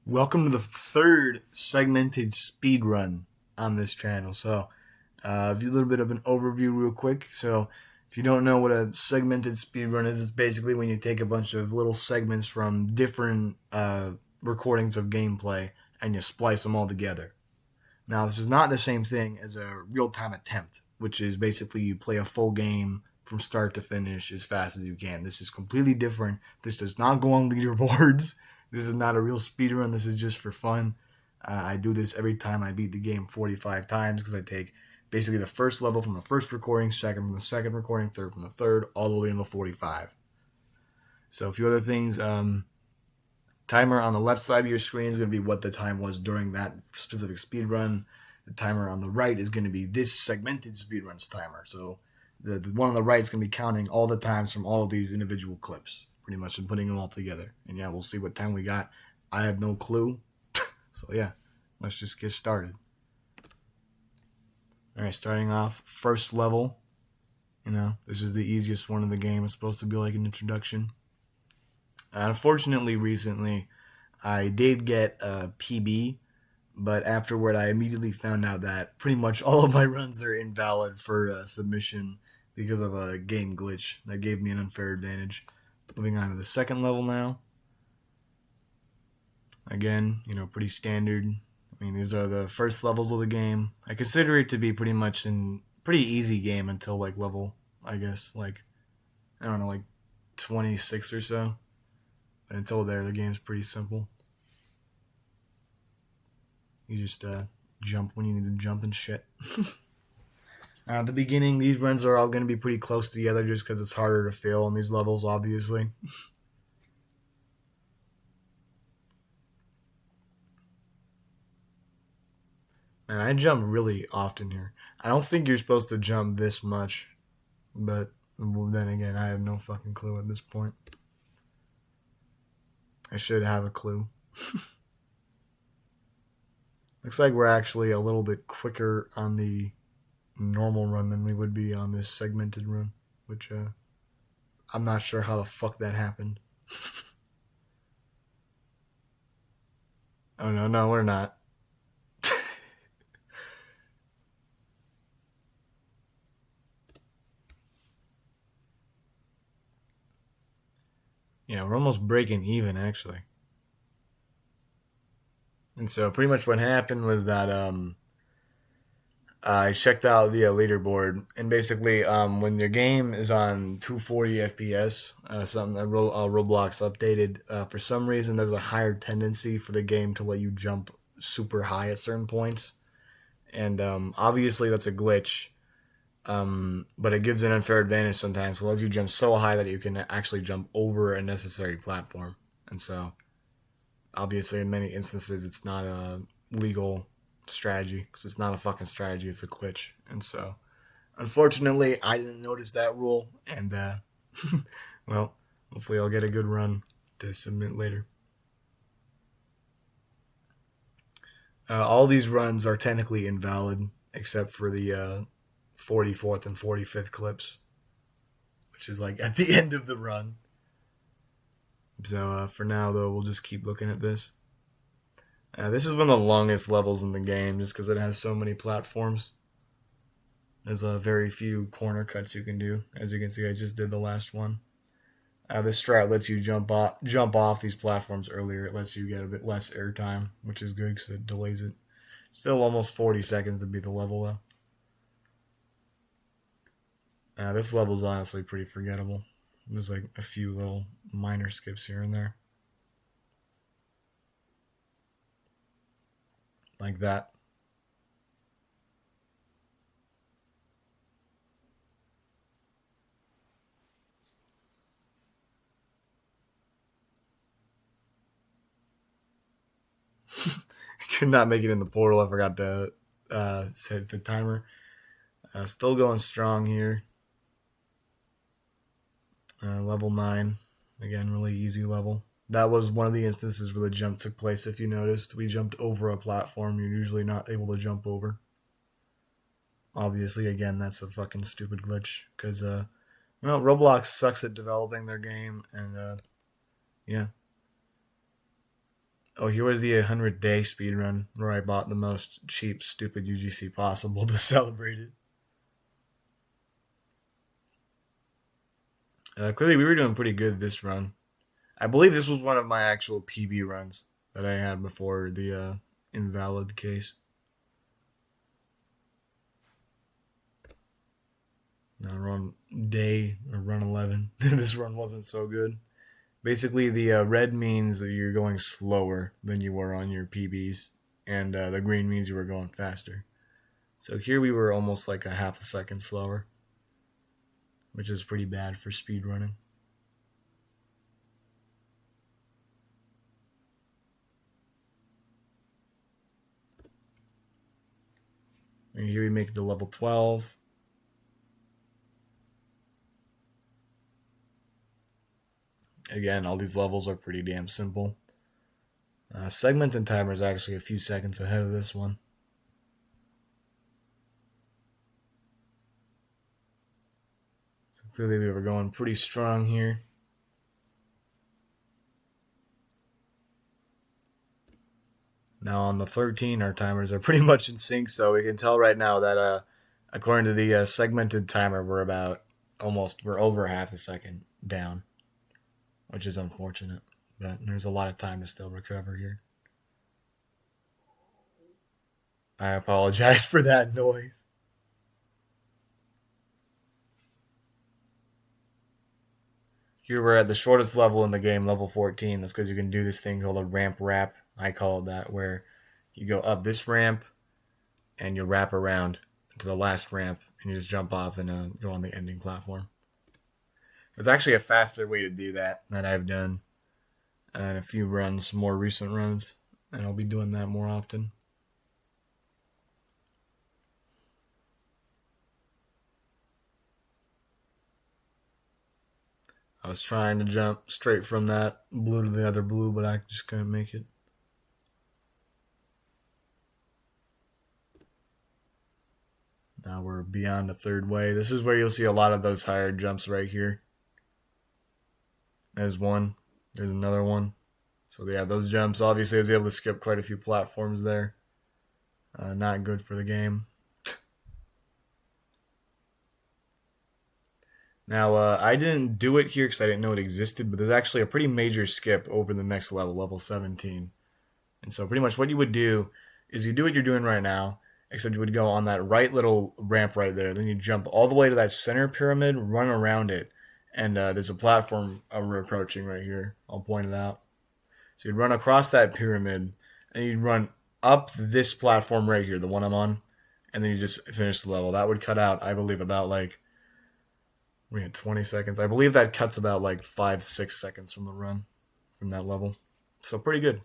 Welcome to the third segmented speed run on this channel. A little bit of an overview, real quick. So, if you don't know what a segmented speed run is, it's basically when you take a bunch of little segments from different recordings of gameplay and you splice them all together. Now, this is not the same thing as a real time attempt, which is basically you play a full game from start to finish as fast as you can. This is completely different. This does not go on leaderboards. This is not a real speedrun. This is just for fun. I do this every time I beat the game 45 times because I take basically the first level from the first recording, second from the second recording, third from the third, all the way into 45. So a few other things. Timer on the left side of your screen is going to be what the time was during that specific speed run. The timer on the right is going to be this segmented speedrun's timer. So the one on the right is going to be counting all the times from all of these individual clips, pretty much, and putting them all together. And yeah, we'll see what time we got. I have no clue. So yeah, let's just get started. All right, starting off, first level. This is the easiest one in the game. It's supposed to be like an introduction. Unfortunately, recently, I did get a PB, but afterward, I immediately found out that pretty much all of my runs are invalid for submission because of a game glitch that gave me an unfair advantage. Moving on to the second level now. Again, pretty standard. I mean, these are the first levels of the game. I consider it to be pretty much a pretty easy game until like level, I guess, like, I don't know, like 26 or so. But until there, the game's pretty simple. You just jump when you need to jump and shit. At the beginning, these runs are all going to be pretty close together just because it's harder to fail on these levels, obviously. And I jump really often here. I don't think you're supposed to jump this much, but then again, I have no fucking clue at this point. I should have a clue. Looks like we're actually a little bit quicker on the normal run than we would be on this segmented run, which I'm not sure how the fuck that happened. Oh no, no, we're not. Yeah, we're almost breaking even actually. And so pretty much what happened was that I checked out the leaderboard, and basically, when your game is on 240 FPS, something that Roblox updated, for some reason, there's a higher tendency for the game to let you jump super high at certain points, and obviously that's a glitch. But it gives an unfair advantage sometimes. So it lets you jump so high that you can actually jump over a necessary platform, and so obviously, in many instances, it's not a legal strategy because it's not a fucking strategy, it's a glitch. And so, unfortunately, I didn't notice that rule, and well, hopefully, I'll get a good run to submit later. All these runs are technically invalid except for the 44th and 45th clips, which is like at the end of the run. So for now, though, we'll just keep looking at this. This is one of the longest levels in the game just because it has so many platforms. There's a very few corner cuts you can do. As you can see, I just did the last one. This strat lets you jump off these platforms earlier. It lets you get a bit less airtime, which is good because it delays it. Still almost 40 seconds to beat the level, though. This level's honestly pretty forgettable. There's like a few little minor skips here and there. Like that. Could not make it in the portal. I forgot to set the timer. Still going strong here. Level 9. Again, really easy level. That was one of the instances where the jump took place. If you noticed, we jumped over a platform you're usually not able to jump over. Obviously, again, that's a fucking stupid glitch because Roblox sucks at developing their game, and yeah, Oh, here was the 100-day speed run where I bought the most cheap, stupid UGC possible to celebrate it. Clearly, we were doing pretty good this run. I believe this was one of my actual PB runs that I had before the invalid case. Now we're on day or run 11. This run wasn't so good. Basically, the red means that you're going slower than you were on your PBs, and the green means you were going faster. So here we were almost like a half a second slower, which is pretty bad for speed running. And here we make the level 12. Again, all these levels are pretty damn simple. Segment and timer is actually a few seconds ahead of this one. So clearly we were going pretty strong here. Now on the 13, our timers are pretty much in sync, so we can tell right now that according to the segmented timer, we're over half a second down, which is unfortunate. But there's a lot of time to still recover here. I apologize for that noise. Here we're at the shortest level in the game, level 14. That's because you can do this thing called a ramp wrap. I call it that, where you go up this ramp and you wrap around to the last ramp and you just jump off and go on the ending platform. There's actually a faster way to do that I've done in a few runs, more recent runs, and I'll be doing that more often. I was trying to jump straight from that blue to the other blue, but I just couldn't make it. Now we're beyond the third way. This is where you'll see a lot of those higher jumps right here. There's one. There's another one. So yeah, those jumps, obviously I was able to skip quite a few platforms there. Not good for the game. Now, I didn't do it here because I didn't know it existed, but there's actually a pretty major skip over the next level, level 17. And so pretty much what you would do is you do what you're doing right now, except you would go on that right little ramp right there. Then you jump all the way to that center pyramid, run around it, and there's a platform we're approaching right here. I'll point it out. So you'd run across that pyramid, and you'd run up this platform right here, the one I'm on, and then you just finish the level. That would cut out, I believe, about like we had 20 seconds. I believe that cuts about like 5-6 seconds from the run from that level. So pretty good.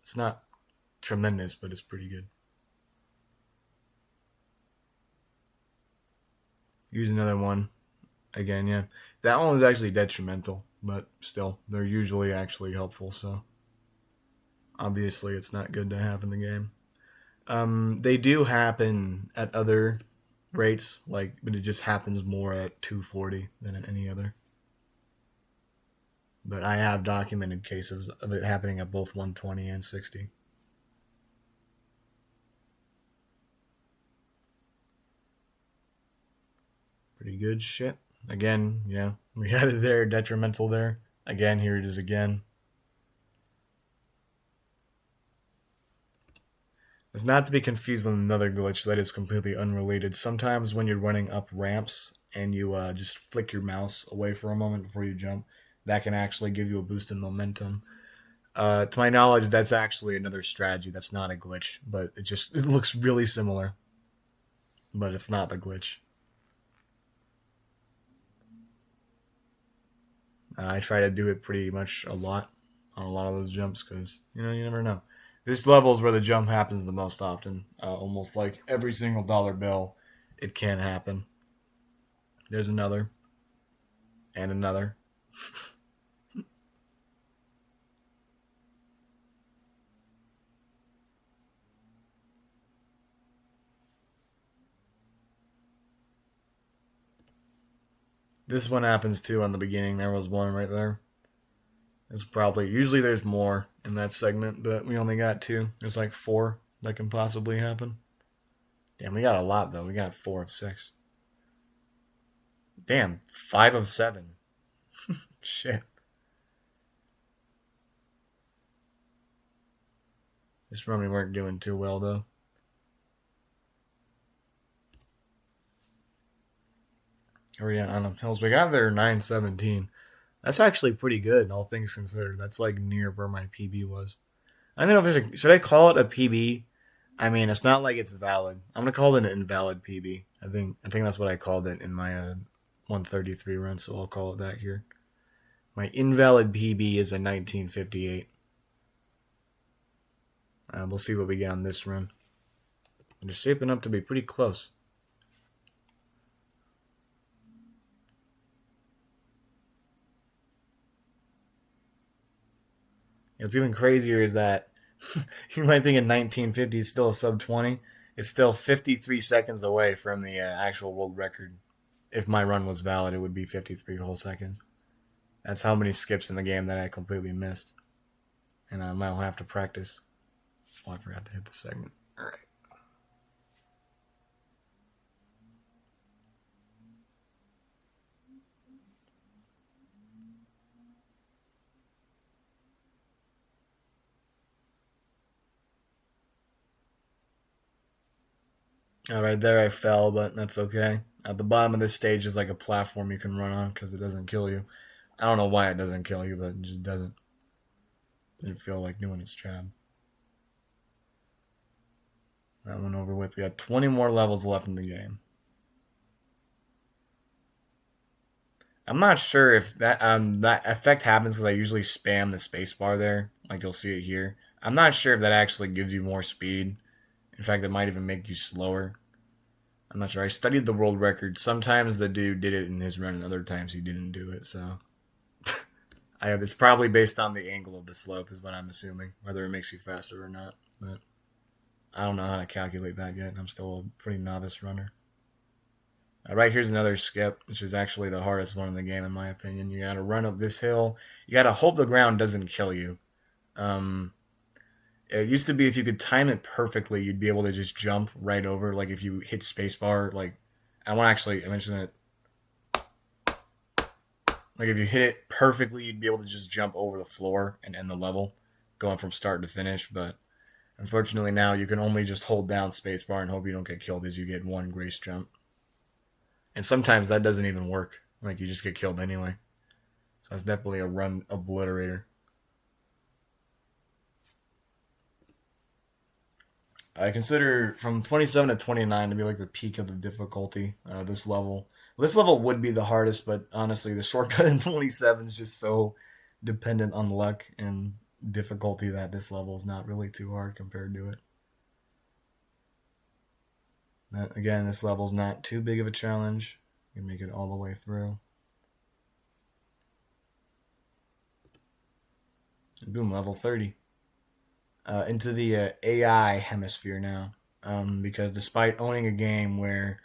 It's not tremendous, but it's pretty good. Use another one. Again, yeah. That one was actually detrimental, but still, they're usually actually helpful, so obviously it's not good to have in the game. They do happen at other rates, but it just happens more at 240 than at any other. But I have documented cases of it happening at both 120 and 60. Pretty good shit. Again, yeah, we had it there, detrimental there. Again, here it is again. It's not to be confused with another glitch that is completely unrelated. Sometimes when you're running up ramps and you just flick your mouse away for a moment before you jump, that can actually give you a boost in momentum. To my knowledge, that's actually another strategy. That's not a glitch, but it looks really similar. But it's not the glitch. I try to do it pretty much a lot on a lot of those jumps because, you never know. This level is where the jump happens the most often. Almost like every single dollar bill, it can happen. There's another. And another. This one happens too on the beginning. There was one right there. It's probably usually there's more in that segment, but we only got two. There's like four that can possibly happen. Damn, we got a lot though. We got 4 of 6. Damn, 5 of 7. Shit. This run we weren't doing too well though. Already on them hills. We got there 9:17. That's actually pretty good, all things considered. That's like near where my PB was. I don't know if should I call it a PB. I mean, it's not like it's valid. I'm gonna call it an invalid PB. I think that's what I called it in my 133 run, so I'll call it that here. My invalid PB is a 1958. We'll see what we get on this run. It's shaping up to be pretty close. What's even crazier is that you might think in 1950 is still a sub 20. It's still 53 seconds away from the actual world record. If my run was valid, it would be 53 whole seconds. That's how many skips in the game that I completely missed. And I now have to practice. Oh, I forgot to hit the segment. Alright. Alright, there I fell, but that's okay. At the bottom of this stage is like a platform you can run on because it doesn't kill you. I don't know why it doesn't kill you, but it just doesn't. Didn't feel like doing its job. That one over with. We got 20 more levels left in the game. I'm not sure if that effect happens because I usually spam the spacebar there, like you'll see it here. I'm not sure if that actually gives you more speed. In fact, it might even make you slower. I'm not sure. I studied the world record. Sometimes the dude did it in his run, and other times he didn't do it. So, it's probably based on the angle of the slope, is what I'm assuming, whether it makes you faster or not. But I don't know how to calculate that yet. I'm still a pretty novice runner. Right here's another skip, which is actually the hardest one in the game, in my opinion. You gotta run up this hill. You gotta hope the ground doesn't kill you. It used to be if you could time it perfectly, you'd be able to just jump right over. Like if you hit spacebar, like I want to actually mention it. Like if you hit it perfectly, you'd be able to just jump over the floor and end the level, going from start to finish. But unfortunately now you can only just hold down spacebar and hope you don't get killed as you get one grace jump. And sometimes that doesn't even work. Like you just get killed anyway. So that's definitely a run obliterator. I consider from 27 to 29 to be like the peak of the difficulty. This level. This level would be the hardest, but honestly, the shortcut in 27 is just so dependent on luck and difficulty that this level is not really too hard compared to it. But again, this level's not too big of a challenge. You can make it all the way through. Boom, level 30. Into the AI hemisphere now. Because despite owning a game where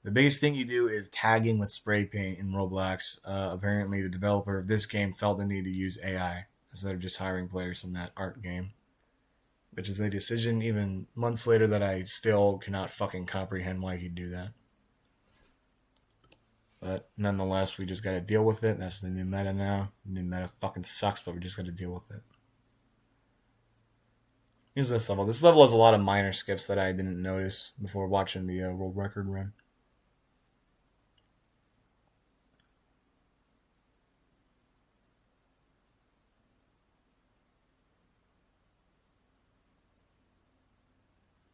the biggest thing you do is tagging with spray paint in Roblox, apparently the developer of this game felt the need to use AI instead of just hiring players from that art game. Which is a decision even months later that I still cannot fucking comprehend why he'd do that. But nonetheless, we just gotta deal with it. That's the new meta now. The new meta fucking sucks, but we just gotta deal with it. Here's this level. This level has a lot of minor skips that I didn't notice before watching the world record run.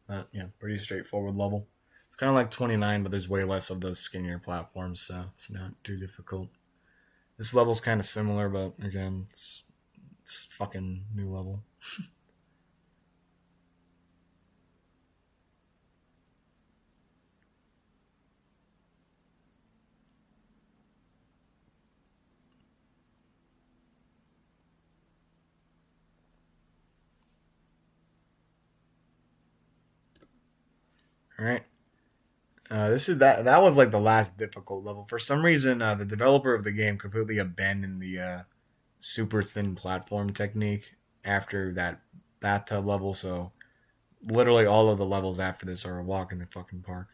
But yeah, pretty straightforward level. It's kind of like 29, but there's way less of those skinnier platforms, so it's not too difficult. This level's kind of similar, but again, it's fucking new level. All right. This is that was like the last difficult level. For some reason, the developer of the game completely abandoned super thin platform technique after that bathtub level. So literally all of the levels after this are a walk in the fucking park.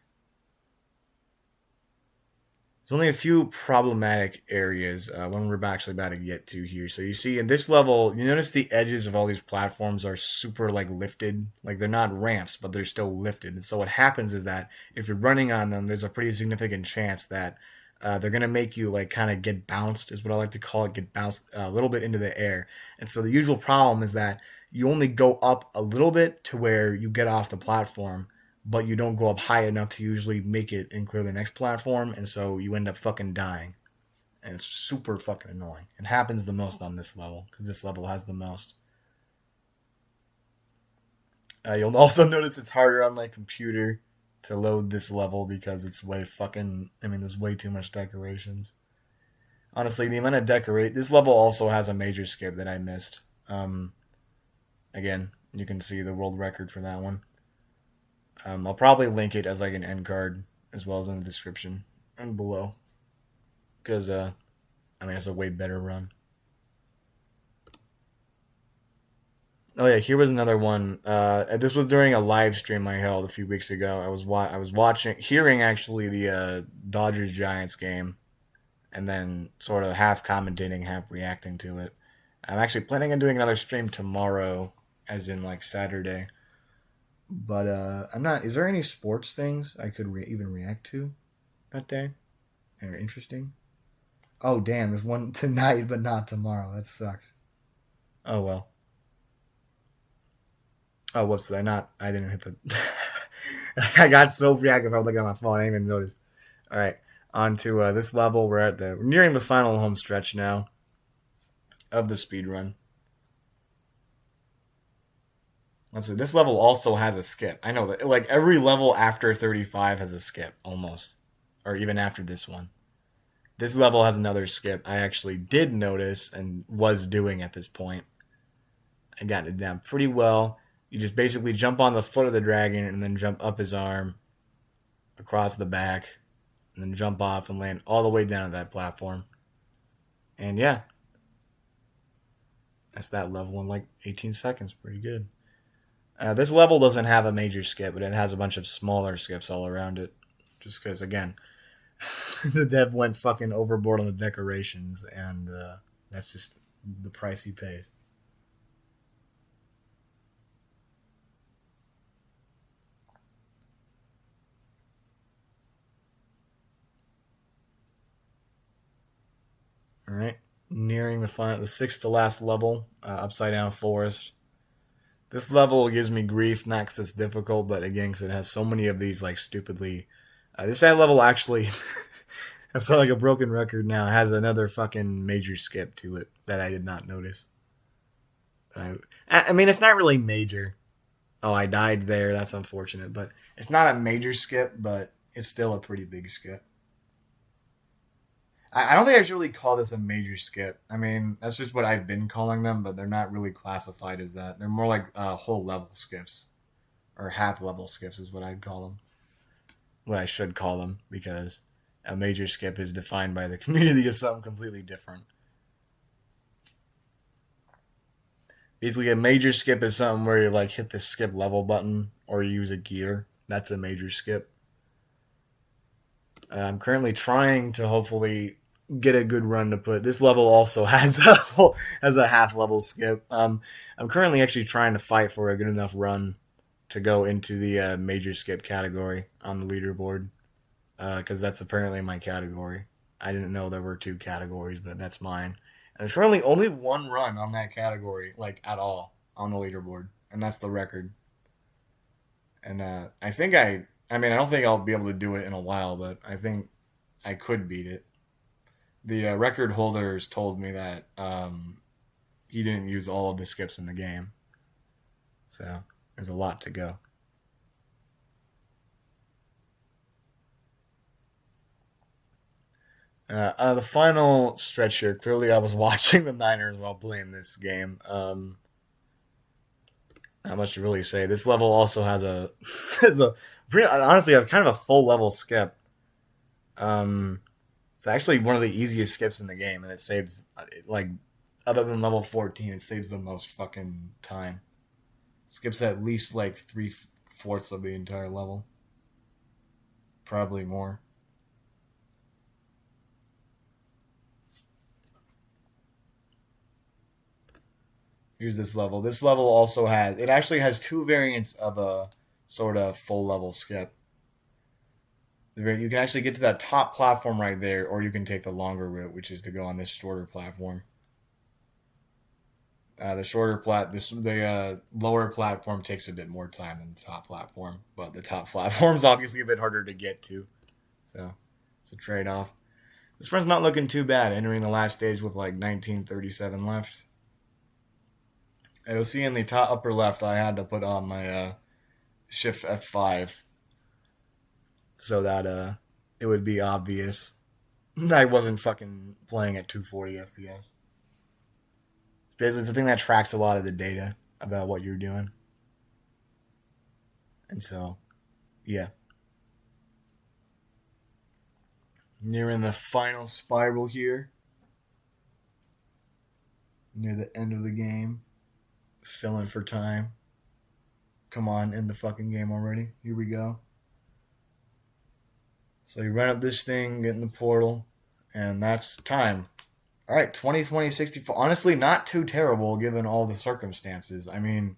There's only a few problematic areas when we're actually about to get to here. So you see in this level, you notice the edges of all these platforms are super like lifted. Like they're not ramps, but they're still lifted. And so what happens is that if you're running on them, there's a pretty significant chance that they're gonna make you like kind of get bounced, is what I like to call it, get bounced a little bit into the air. And so the usual problem is that you only go up a little bit to where you get off the platform, but you don't go up high enough to usually make it and clear the next platform, and so you end up fucking dying. And it's super fucking annoying. It happens the most on this level, because this level has the most. You'll also notice it's harder on my computer to load this level because it's way fucking. I mean, there's way too much decorations. Honestly, the amount of decorate. This level also has a major skip that I missed. Again, you can see the world record for that one. I'll probably link it as like an end card as well as in the description and below, because I mean it's a way better run. Oh yeah, here was another one. This was during a live stream I held a few weeks ago. I was watching, hearing actually the Dodgers Giants game, and then sort of half commentating, half reacting to it. I'm actually planning on doing another stream tomorrow, as in like Saturday. But I'm not. Is there any sports things I could even react to that day? Or interesting? Oh damn, there's one tonight, but not tomorrow. That sucks. Oh well. Oh whoops! Did I not? I didn't hit the. I got so preoccupied looking at my phone. I didn't even notice. All right, on to this level. We're nearing the final home stretch now of the speed run. Let's see. This level also has a skip. I know that like every level after 35 has a skip almost, or even after this one. This level has another skip I actually did notice and was doing at this point. I got it down pretty well. You just basically jump on the foot of the dragon and then jump up his arm, across the back, and then jump off and land all the way down to that platform. And yeah, that's that level in like 18 seconds. Pretty good. This level doesn't have a major skip, but it has a bunch of smaller skips all around it. Just because, again, the dev went fucking overboard on the decorations, and that's just the price he pays. All right, nearing the sixth to last level, upside down forest. This level gives me grief, not because it's difficult, but again because it has so many of these like stupidly. This level actually, I sound like a broken record now. It has another fucking major skip to it that I did not notice. I mean, it's not really major. Oh, I died there. That's unfortunate, but it's not a major skip, but it's still a pretty big skip. I don't think I should really call this a major skip. I mean, that's just what I've been calling them, but they're not really classified as that. They're more like whole level skips, or half level skips is what I'd call them. What I should call them, because a major skip is defined by the community as something completely different. Basically, a major skip is something where you like hit the skip level button or you use a gear. That's a major skip. I'm currently trying to hopefully get a good run to put. This level also has a half level skip. I'm currently actually trying to fight for a good enough run to go into the major skip category on the leaderboard, because that's apparently my category. I didn't know there were two categories, but that's mine. And there's currently only one run on that category, like at all, on the leaderboard, and that's the record. And I think I mean, I don't think I'll be able to do it in a while, but I think I could beat it. The record holders told me that he didn't use all of the skips in the game, so there's a lot to go. The final stretch here. Clearly, I was watching the Niners while playing this game. Not much to really say. This level also has a has a pretty, honestly a kind of a full level skip. It's actually one of the easiest skips in the game, and it saves like other than level 14, it saves the most fucking time. Skips at least like three-fourths of the entire level. Probably more. Here's this level. This level also has, it actually has two variants of a sort of full level skip. You can actually get to that top platform right there, or you can take the longer route, which is to go on this shorter platform. The lower platform takes a bit more time than the top platform, but the top platform is obviously a bit harder to get to, so it's a trade off. This run's not looking too bad. Entering the last stage with like 1937 left. You'll see in the top upper left, I had to put on my Shift F5 so that it would be obvious I wasn't fucking playing at 240 FPS. Basically, it's the thing that tracks a lot of the data about what you're doing. And so, yeah. Nearing the final spiral here. Near the end of the game. Filling for time. Come on, end the fucking game already. Here we go. So you run up this thing, get in the portal, and that's time. All right, 2020 64. Honestly, not too terrible given all the circumstances. I mean,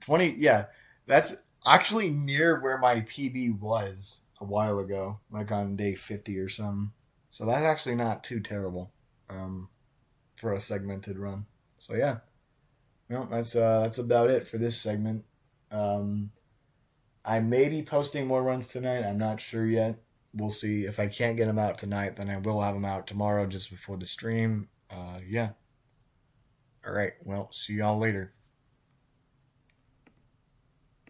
20, yeah, that's actually near where my PB was a while ago, like on day 50 or something. So that's actually not too terrible um, for a segmented run. So yeah, well, that's about it for this segment. Um, I may be posting more runs tonight. I'm not sure yet. We'll see. If I can't get them out tonight, then I will have them out tomorrow just before the stream. Yeah. All right. Well, see y'all later.